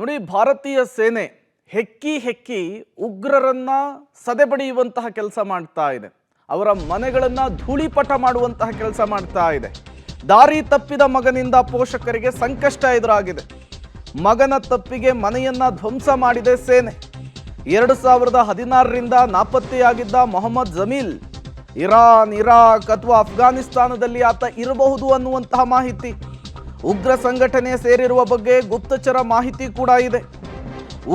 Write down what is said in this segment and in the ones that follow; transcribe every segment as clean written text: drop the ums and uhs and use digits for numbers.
ನೋಡಿ, ಭಾರತೀಯ ಸೇನೆ ಹೆಕ್ಕಿ ಹೆಕ್ಕಿ ಉಗ್ರರನ್ನ ಸದೆಬಡಿಯುವಂತಹ ಕೆಲಸ ಮಾಡ್ತಾ ಇದೆ. ಅವರ ಮನೆಗಳನ್ನ ಧೂಳಿಪಟ ಮಾಡುವಂತಹ ಕೆಲಸ ಮಾಡ್ತಾ ಇದೆ. ದಾರಿ ತಪ್ಪಿದ ಮಗನಿಂದ ಪೋಷಕರಿಗೆ ಸಂಕಷ್ಟ ಎದುರಾಗಿದೆ. ಮಗನ ತಪ್ಪಿಗೆ ಮನೆಯನ್ನ ಧ್ವಂಸ ಮಾಡಿದೆ ಸೇನೆ. 2016ರಿಂದ ನಾಪತ್ತೆಯಾಗಿದ್ದ ಮೊಹಮ್ಮದ್ ಜಮೀಲ್ ಇರಾನ್, ಇರಾಕ್ ಅಥವಾ ಅಫ್ಘಾನಿಸ್ತಾನದಲ್ಲಿ ಆತ ಇರಬಹುದು ಅನ್ನುವಂತಹ ಮಾಹಿತಿ, ಉಗ್ರ ಸಂಘಟನೆ ಸೇರಿರುವ ಬಗ್ಗೆ ಗುಪ್ತಚರ ಮಾಹಿತಿ ಕೂಡ ಇದೆ.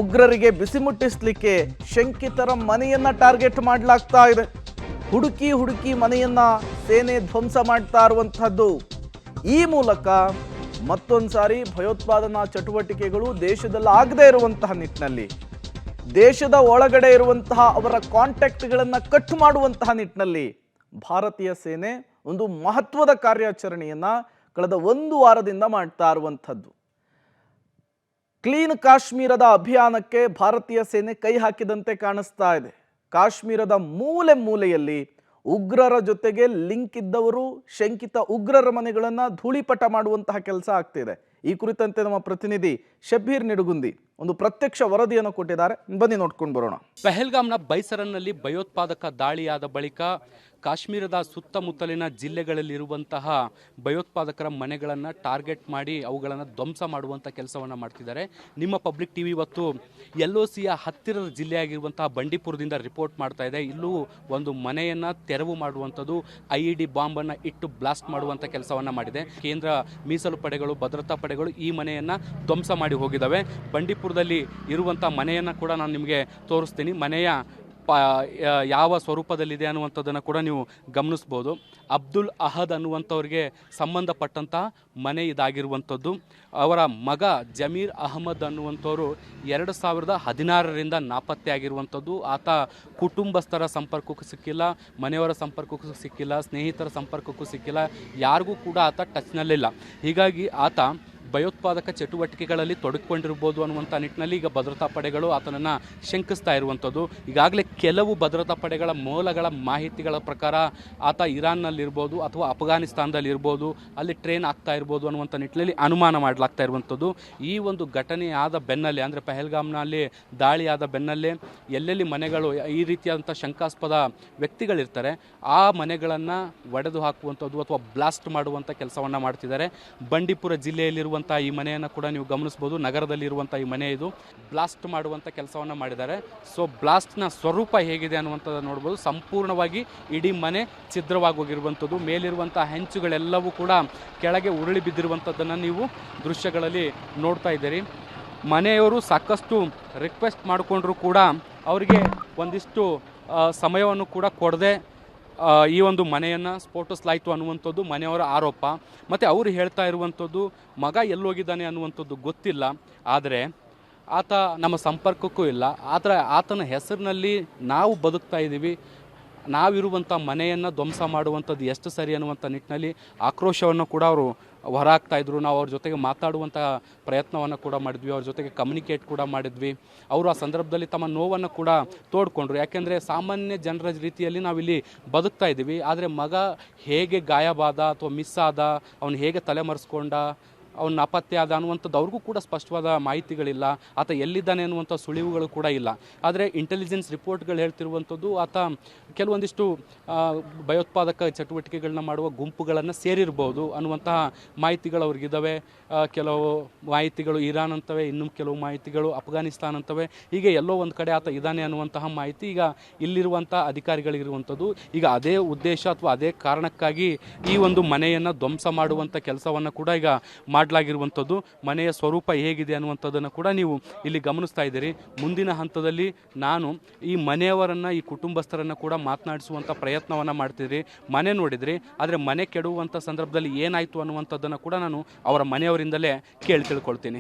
ಉಗ್ರರಿಗೆ ಬಿಸಿ ಮುಟ್ಟಿಸಲಿಕ್ಕೆ ಶಂಕಿತರ ಮನೆಯನ್ನ ಟಾರ್ಗೆಟ್ ಮಾಡಲಾಗ್ತಾ ಇದೆ. ಹುಡುಕಿ ಹುಡುಕಿ ಮನೆಯನ್ನ ಸೇನೆ ಧ್ವಂಸ ಮಾಡ್ತಾ ಇರುವಂತಹದ್ದು. ಈ ಮೂಲಕ ಮತ್ತೊಂದು ಸಾರಿ ಭಯೋತ್ಪಾದನಾ ಚಟುವಟಿಕೆಗಳು ದೇಶದಲ್ಲಿ ಆಗದೇ ಇರುವಂತಹ ನಿಟ್ಟಿನಲ್ಲಿ, ದೇಶದ ಒಳಗಡೆ ಇರುವಂತಹ ಅವರ ಕಾಂಟ್ಯಾಕ್ಟ್ಗಳನ್ನು ಕಟ್ ಮಾಡುವಂತಹ ನಿಟ್ಟಿನಲ್ಲಿ ಭಾರತೀಯ ಸೇನೆ ಒಂದು ಮಹತ್ವದ ಕಾರ್ಯಾಚರಣೆಯನ್ನ ಕಳೆದ 1 ವಾರದಿಂದ ಮಾಡ್ತಾ ಇರುವಂಥದ್ದು. ಕ್ಲೀನ್ ಕಾಶ್ಮೀರದ ಅಭಿಯಾನಕ್ಕೆ ಭಾರತೀಯ ಸೇನೆ ಕೈ ಹಾಕಿದಂತೆ ಕಾಣಿಸ್ತಾ ಇದೆ. ಕಾಶ್ಮೀರದ ಮೂಲೆ ಮೂಲೆಯಲ್ಲಿ ಉಗ್ರರ ಜೊತೆಗೆ ಲಿಂಕ್ ಇದ್ದವರು, ಶಂಕಿತ ಉಗ್ರರ ಮನೆಗಳನ್ನ ಧೂಳಿಪಟ ಮಾಡುವಂತಹ ಕೆಲಸ ಆಗ್ತಿದೆ. ಈ ಕುರಿತಂತೆ ನಮ್ಮ ಪ್ರತಿನಿಧಿ ಶಬ್ಬೀರ್ ನಿಡುಗುಂದಿ ಒಂದು ಪ್ರತ್ಯಕ್ಷ ವರದಿಯನ್ನು ಕೊಟ್ಟಿದ್ದಾರೆ. ಬನ್ನಿ ನೋಡ್ಕೊಂಡು ಬರೋಣ. ಪಹಲ್ಗಾಮ್ನ ಬೈಸರನ್ನಲ್ಲಿ ಭಯೋತ್ಪಾದಕ ದಾಳಿಯಾದ ಬಳಿಕ ಕಾಶ್ಮೀರದ ಸುತ್ತಮುತ್ತಲಿನ ಜಿಲ್ಲೆಗಳಲ್ಲಿರುವಂತಹ ಭಯೋತ್ಪಾದಕರ ಮನೆಗಳನ್ನು ಟಾರ್ಗೆಟ್ ಮಾಡಿ ಅವುಗಳನ್ನು ಧ್ವಂಸ ಮಾಡುವಂಥ ಕೆಲಸವನ್ನು ಮಾಡ್ತಿದ್ದಾರೆ. ನಿಮ್ಮ ಪಬ್ಲಿಕ್ ಟಿವಿ ಇವತ್ತು LOCಯ ಹತ್ತಿರದ ಜಿಲ್ಲೆಯಾಗಿರುವಂತಹ ಬಂಡೀಪುರದಿಂದ ರಿಪೋರ್ಟ್ ಮಾಡ್ತಾ ಇದೆ. ಇಲ್ಲೂ ಒಂದು ಮನೆಯನ್ನು ತೆರವು ಮಾಡುವಂಥದ್ದು, IED ಬಾಂಬನ್ನು ಇಟ್ಟು ಬ್ಲಾಸ್ಟ್ ಮಾಡುವಂಥ ಕೆಲಸವನ್ನು ಮಾಡಿದೆ. ಕೇಂದ್ರ ಮೀಸಲು ಪಡೆಗಳು, ಭದ್ರತಾ ಪಡೆಗಳು ಈ ಮನೆಯನ್ನು ಧ್ವಂಸ ಮಾಡಿ ಹೋಗಿದ್ದಾವೆ. ಬಂಡೀಪುರದಲ್ಲಿ ಇರುವಂಥ ಮನೆಯನ್ನು ಕೂಡ ನಾನು ನಿಮಗೆ ತೋರಿಸ್ತೀನಿ. ಮನೆಯ ಯಾವ ಸ್ವರೂಪದಲ್ಲಿದೆ ಅನ್ನುವಂಥದ್ದನ್ನು ಕೂಡ ನೀವು ಗಮನಿಸ್ಬೋದು. ಅಬ್ದುಲ್ ಅಹದ್ ಅನ್ನುವಂಥವ್ರಿಗೆ ಸಂಬಂಧಪಟ್ಟಂತಹ ಮನೆ ಇದಾಗಿರುವಂಥದ್ದು. ಅವರ ಮಗ ಜಮೀರ್ ಅಹಮದ್ ಅನ್ನುವಂಥವರು 2016ರಿಂದ ನಾಪತ್ತೆ ಆಗಿರುವಂಥದ್ದು. ಆತ ಕುಟುಂಬಸ್ಥರ ಸಂಪರ್ಕಕ್ಕೂ ಸಿಕ್ಕಿಲ್ಲ, ಮನೆಯವರ ಸಂಪರ್ಕಕ್ಕೂ ಸಿಕ್ಕಿಲ್ಲ, ಸ್ನೇಹಿತರ ಸಂಪರ್ಕಕ್ಕೂ ಸಿಕ್ಕಿಲ್ಲ, ಯಾರಿಗೂ ಕೂಡ ಆತ ಟಚ್ನಲ್ಲಿಲ್ಲ. ಹೀಗಾಗಿ ಆತ ಭಯೋತ್ಪಾದಕ ಚಟುವಟಿಕೆಗಳಲ್ಲಿ ತೊಡಗಿಕೊಂಡಿರ್ಬೋದು ಅನ್ನುವಂಥ ನಿಟ್ಟಿನಲ್ಲಿ ಈಗ ಭದ್ರತಾ ಪಡೆಗಳು ಆತನನ್ನು ಶಂಕಿಸ್ತಾ ಇರುವಂಥದ್ದು. ಈಗಾಗಲೇ ಕೆಲವು ಭದ್ರತಾ ಪಡೆಗಳ ಮೂಲಗಳ ಮಾಹಿತಿಗಳ ಪ್ರಕಾರ ಆತ ಇರಾನ್ನಲ್ಲಿರ್ಬೋದು ಅಥವಾ ಅಫ್ಘಾನಿಸ್ತಾನದಲ್ಲಿರ್ಬೋದು, ಅಲ್ಲಿ ಟ್ರೈನ್ ಆಗ್ತಾ ಇರ್ಬೋದು ಅನ್ನುವಂಥ ನಿಟ್ಟಿನಲ್ಲಿ ಅನುಮಾನ ಮಾಡಲಾಗ್ತಾ ಇರುವಂಥದ್ದು. ಈ ಒಂದು ಘಟನೆ ಆದ ಬೆನ್ನಲ್ಲೇ, ಅಂದರೆ ಪಹಲ್ಗಾಮ್ನಲ್ಲಿ ದಾಳಿಯಾದ ಬೆನ್ನಲ್ಲೇ ಎಲ್ಲೆಲ್ಲಿ ಮನೆಗಳು ಈ ರೀತಿಯಾದಂಥ ಶಂಕಾಸ್ಪದ ವ್ಯಕ್ತಿಗಳಿರ್ತಾರೆ ಆ ಮನೆಗಳನ್ನು ಒಡೆದು ಹಾಕುವಂಥದ್ದು ಅಥವಾ ಬ್ಲಾಸ್ಟ್ ಮಾಡುವಂಥ ಕೆಲಸವನ್ನು ಮಾಡ್ತಿದ್ದಾರೆ. ಬಂಡೀಪುರ ಜಿಲ್ಲೆಯಲ್ಲಿರುವ ಈ ಮನೆಯನ್ನು ಕೂಡ ನೀವು ಗಮನಿಸಬಹುದು. ನಗರದಲ್ಲಿರುವಂಥ ಈ ಮನೆ ಇದು ಬ್ಲಾಸ್ಟ್ ಮಾಡುವಂಥ ಕೆಲಸವನ್ನು ಮಾಡಿದ್ದಾರೆ. ಸೊ ಬ್ಲಾಸ್ಟ್ನ ಸ್ವರೂಪ ಹೇಗಿದೆ ಅನ್ನುವಂಥದ್ದು ನೋಡ್ಬೋದು. ಸಂಪೂರ್ಣವಾಗಿ ಇಡೀ ಮನೆ ಛಿದ್ರವಾಗಿ ಹೋಗಿರುವಂಥದ್ದು. ಮೇಲಿರುವಂಥ ಹೆಂಚುಗಳೆಲ್ಲವೂ ಕೂಡ ಕೆಳಗೆ ಉರುಳಿ ಬಿದ್ದಿರುವಂಥದ್ದನ್ನು ನೀವು ದೃಶ್ಯಗಳಲ್ಲಿ ನೋಡ್ತಾ ಇದ್ದೀರಿ. ಮನೆಯವರು ಸಾಕಷ್ಟು ರಿಕ್ವೆಸ್ಟ್ ಮಾಡಿಕೊಂಡ್ರು ಕೂಡ ಅವರಿಗೆ ಒಂದಿಷ್ಟು ಸಮಯವನ್ನು ಕೂಡ ಕೊಡದೆ ಈ ಒಂದು ಮನೆಯನ್ನು ಸ್ಫೋಟಿಸಲಾಯಿತು ಅನ್ನುವಂಥದ್ದು ಮನೆಯವರ ಆರೋಪ. ಮತ್ತು ಅವರು ಹೇಳ್ತಾ ಇರುವಂಥದ್ದು ಮಗ ಎಲ್ಲೋಗಿದ್ದಾನೆ ಅನ್ನುವಂಥದ್ದು ಗೊತ್ತಿಲ್ಲ, ಆದರೆ ಆತ ನಮ್ಮ ಸಂಪರ್ಕಕ್ಕೂ ಇಲ್ಲ, ಆದರೆ ಆತನ ಹೆಸರಿನಲ್ಲಿ ನಾವು ಬದುಕ್ತಾ ಇದ್ದೀವಿ, ನಾವಿರುವಂಥ ಮನೆಯನ್ನು ಧ್ವಂಸ ಮಾಡುವಂಥದ್ದು ಎಷ್ಟು ಸರಿ ಅನ್ನುವಂಥ ನಿಟ್ಟಿನಲ್ಲಿ ಆಕ್ರೋಶವನ್ನು ಕೂಡ ಅವರು ಹೊರಹಾಕ್ತಾಯಿದ್ರು. ನಾವು ಅವ್ರ ಜೊತೆಗೆ ಮಾತಾಡುವಂಥ ಪ್ರಯತ್ನವನ್ನು ಕೂಡ ಮಾಡಿದ್ವಿ, ಅವ್ರ ಜೊತೆಗೆ ಕಮ್ಯುನಿಕೇಟ್ ಕೂಡ ಮಾಡಿದ್ವಿ. ಅವರು ಆ ಸಂದರ್ಭದಲ್ಲಿ ತಮ್ಮ ನೋವನ್ನು ಕೂಡ ತೋಡ್ಕೊಂಡ್ರು. ಯಾಕೆಂದರೆ ಸಾಮಾನ್ಯ ಜನರ ರೀತಿಯಲ್ಲಿ ನಾವಿಲ್ಲಿ ಬದುಕ್ತಾ ಇದ್ದೀವಿ, ಆದರೆ ಮಗ ಹೇಗೆ ಗಾಯಬಾದ ಅಥವಾ ಮಿಸ್ ಆದ, ಅವನು ಹೇಗೆ ತಲೆಮರೆಸ್ಕೊಂಡ, ಅವನು ನಾಪತ್ತೆ ಆದ ಅನ್ನುವಂಥದ್ದು ಅವ್ರಿಗೂ ಕೂಡ ಸ್ಪಷ್ಟವಾದ ಮಾಹಿತಿಗಳಿಲ್ಲ. ಆತ ಎಲ್ಲಿದ್ದಾನೆ ಅನ್ನುವಂಥ ಸುಳಿವುಗಳು ಕೂಡ ಇಲ್ಲ. ಆದರೆ ಇಂಟೆಲಿಜೆನ್ಸ್ ರಿಪೋರ್ಟ್ಗಳು ಹೇಳ್ತಿರುವಂಥದ್ದು ಆತ ಕೆಲವೊಂದಿಷ್ಟು ಭಯೋತ್ಪಾದಕ ಚಟುವಟಿಕೆಗಳನ್ನ ಮಾಡುವ ಗುಂಪುಗಳನ್ನು ಸೇರಿರ್ಬೋದು ಅನ್ನುವಂತಹ ಮಾಹಿತಿಗಳು ಅವ್ರಿಗಿದ್ದಾವೆ. ಕೆಲವು ಮಾಹಿತಿಗಳು ಇರಾನ್ ಅಂತವೆ, ಇನ್ನೂ ಕೆಲವು ಮಾಹಿತಿಗಳು ಅಫ್ಘಾನಿಸ್ತಾನ್ ಅಂತವೆ. ಹೀಗೆ ಎಲ್ಲೋ ಒಂದು ಕಡೆ ಆತ ಇದ್ದಾನೆ ಅನ್ನುವಂತಹ ಮಾಹಿತಿ ಈಗ ಇಲ್ಲಿರುವಂಥ ಅಧಿಕಾರಿಗಳಿರುವಂಥದ್ದು. ಈಗ ಅದೇ ಉದ್ದೇಶ ಅಥವಾ ಅದೇ ಕಾರಣಕ್ಕಾಗಿ ಈ ಒಂದು ಮನೆಯನ್ನು ಧ್ವಂಸ ಮಾಡುವಂಥ ಕೆಲಸವನ್ನು ಕೂಡ ಈಗ ಮಾಡಲಾಗಿರುವಂಥದ್ದು. ಮನೆಯ ಸ್ವರೂಪ ಹೇಗಿದೆ ಅನ್ನುವಂಥದ್ದನ್ನು ಕೂಡ ನೀವು ಇಲ್ಲಿ ಗಮನಿಸ್ತಾ ಇದ್ದೀರಿ. ಮುಂದಿನ ಹಂತದಲ್ಲಿ ನಾನು ಈ ಮನೆಯವರನ್ನು, ಈ ಕುಟುಂಬಸ್ಥರನ್ನು ಕೂಡ ಮಾತನಾಡಿಸುವಂಥ ಪ್ರಯತ್ನವನ್ನು ಮಾಡ್ತಿದ್ರಿ. ಮನೆ ನೋಡಿದ್ರಿ, ಆದರೆ ಮನೆ ಕೆಡುವಂಥ ಸಂದರ್ಭದಲ್ಲಿ ಏನಾಯಿತು ಅನ್ನುವಂಥದ್ದನ್ನು ಕೂಡ ನಾನು ಅವರ ಮನೆಯವರಿಂದಲೇ ತಿಳ್ಕೊಳ್ತೀನಿ.